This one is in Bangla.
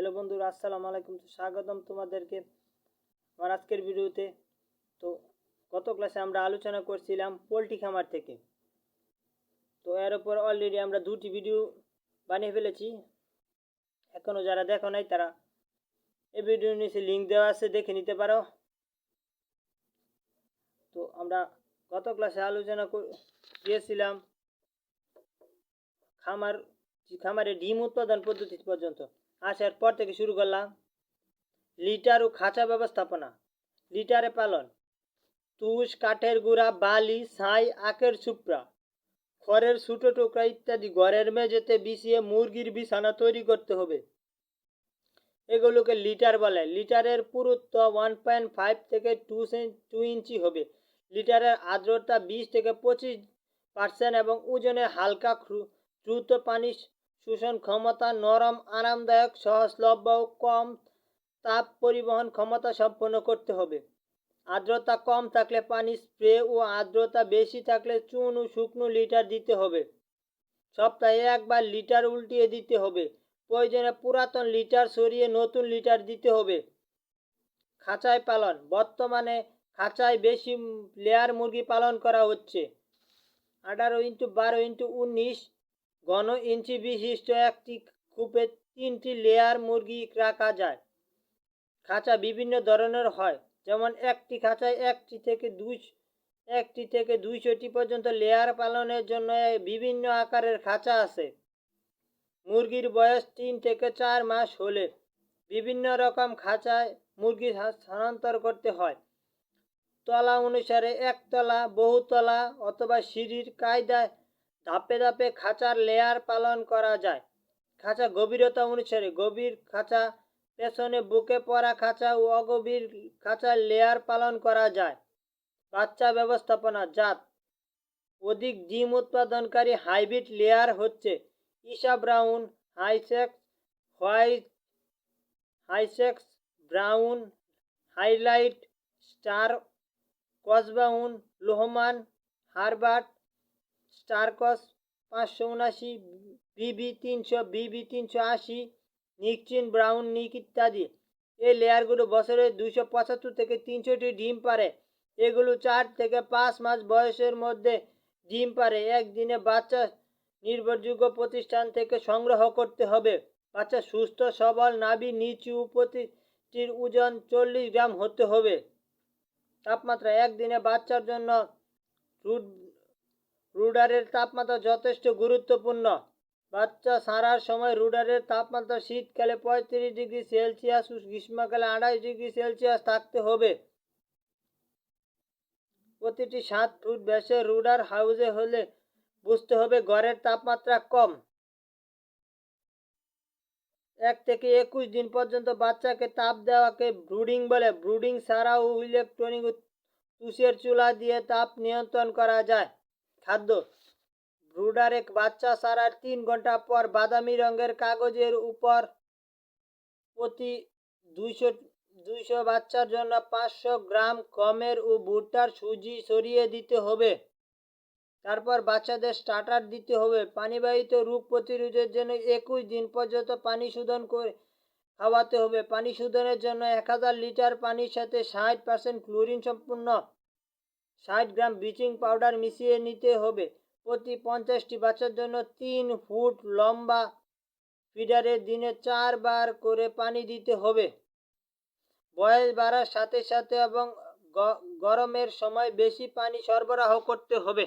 হ্যালো বন্ধুরা, আসসালামু আলাইকুম। তো স্বাগতম তোমাদেরকে আমার আজকের ভিডিওতে। তো গত ক্লাসে আমরা আলোচনা করছিলাম পোলট্রি খামার থেকে। তো এর উপর অলরেডি আমরা দুটি ভিডিও বানিয়ে ফেলেছি। এখনও যারা দেখো নাই তারা এই ভিডিওর নিচে লিঙ্ক দেওয়া আছে, দেখে নিতে পারো। তো আমরা গত ক্লাসে আলোচনা দিয়েছিলাম খামারে ডিম উৎপাদন পদ্ধতি পর্যন্ত। আসার পর থেকে শুরু করলাম লিটার ও খাঁচা ব্যবস্থাপনা, লিটারে পালন, তুষ, কাঠের গুঁড়া, বালি, ছাই, আখের সুপড়া, খড়ের ছোটো টুকরা ইত্যাদি ঘরের মেঝেতে বিছিয়ে মুরগির বিছানা তৈরি করতে হবে। এগুলোকে লিটার বলে। লিটারের পুরুত্ব 1.5 থেকে 2 ইঞ্চি হবে। লিটারের আর্দ্রতা 20 থেকে 25% এবং ওজনে হালকা, দ্রুত পানি শোষণ ক্ষমতা, নরম, আরামদায়ক, সহজলভ্য ও কম তাপ পরিবহন ক্ষমতা সম্পন্ন করতে হবে। আর্দ্রতা কম থাকলে পানি স্প্রে ও আর্দ্রতা বেশি থাকলে চুন ও শুকনো লিটার দিতে হবে। সপ্তাহে একবার লিটার উল্টিয়ে দিতে হবে। প্রয়োজনে পুরাতন লিটার সরিয়ে নতুন লিটার দিতে হবে। খাঁচায় পালন। বর্তমানে খাঁচায় বেশি লেয়ার মুরগি পালন করা হচ্ছে। 18x12x19 ঘন ইঞ্চি বিশিষ্ট একটি কূপে 3টি লেয়ার মুরগি রাখা যায়। খাঁচা বিভিন্ন ধরনের হয়, যেমন একটি খাঁচায় 1 থেকে 200টি পর্যন্ত লেয়ার পালনের জন্য বিভিন্ন আকারের খাঁচা আছে। মুরগির বয়স 3 থেকে 4 মাস হলে বিভিন্ন রকম খাঁচায় মুরগি স্থানান্তর করতে হয়। তলা অনুসারে একতলা, বহুতলা অথবা সিঁড়ির কায়দায় ধাপে ধাপে খাঁচার লেয়ার পালন করা যায়। খাঁচা গভীরতা অনুসারে গভীর খাঁচা, পেছনে বুকে পড়া খাঁচা ও অগভীর খাঁচার লেয়ার পালন করা যায়। বাচ্চা ব্যবস্থাপনা। জাত। অধিক ডিম উৎপাদনকারী হাইব্রিড লেয়ার হচ্ছে ISA brown, Hisex brown, highlight, star cross brown, Lohmann, Herbert, star cross 579, BB300, BB380, নিকচিন ব্রাউন নিক ইত্যাদি। এই লেয়ারগুলো বছরে 275 থেকে 300টি ডিম পারে। এগুলো 4 থেকে 5 মাস বয়সের মধ্যে ডিম পারে। একদিনে বাচ্চা নির্ভরযোগ্য প্রতিষ্ঠান থেকে সংগ্রহ করতে হবে। বাচ্চা সুস্থ সবল, নাভি নিচু, প্রতিটির ওজন 40 গ্রাম হতে হবে। তাপমাত্রা। একদিনে বাচ্চার জন্য রুডারের তাপমাত্রা যথেষ্ট গুরুত্বপূর্ণ। বাচ্চা ছাড়ার সময় রুডারের তাপমাত্রা শীতকালে 35 ডিগ্রি সেলসিয়াস ও গ্রীষ্মকালে 28 ডিগ্রি সেলসিয়াস থাকতে হবে। প্রতিটি 7 ফুট ব্যাসের রুডার হাউসে হলে বুঝতে হবে ঘরের তাপমাত্রা কম। 1 থেকে 21 দিন পর্যন্ত বাচ্চাকে তাপ দেওয়াকে ব্রুডিং বলে। ব্রুডিং ছাড়াও ইলেকট্রনিক তুষের চুলা দিয়ে তাপ নিয়ন্ত্রণ করা যায়। খাদ্য। ব্রুডারে বাচ্চা ছাড়ার 3 ঘন্টা পর বাদামি রঙের কাগজের উপর প্রতি 200 বাচ্চার জন্য 500 গ্রাম গমের ও ভুট্টার সুজি ছড়িয়ে দিতে হবে। তারপর বাচ্চাদের স্টার্টার দিতে হবে। পানিবাহিত রোগ প্রতিরোধের জন্য 21 দিন পর্যন্ত পানি শোধন করে খাওয়াতে হবে। পানি শোধনের জন্য 1000 লিটার পানির সাথে 60% ক্লোরিন সম্পূর্ণ 60 গ্রাম ব্লিচিং পাউডার মিশিয়ে নিতে হবে। প্রতি 50টি বাচ্চার জন্য 3 ফুট লম্বা ফিডারে দিনে 4 বার করে পানি দিতে হবে। বয়স বাড়ার সাথে সাথে এবং গরমের সময় বেশি পানি সরবরাহ করতে হবে।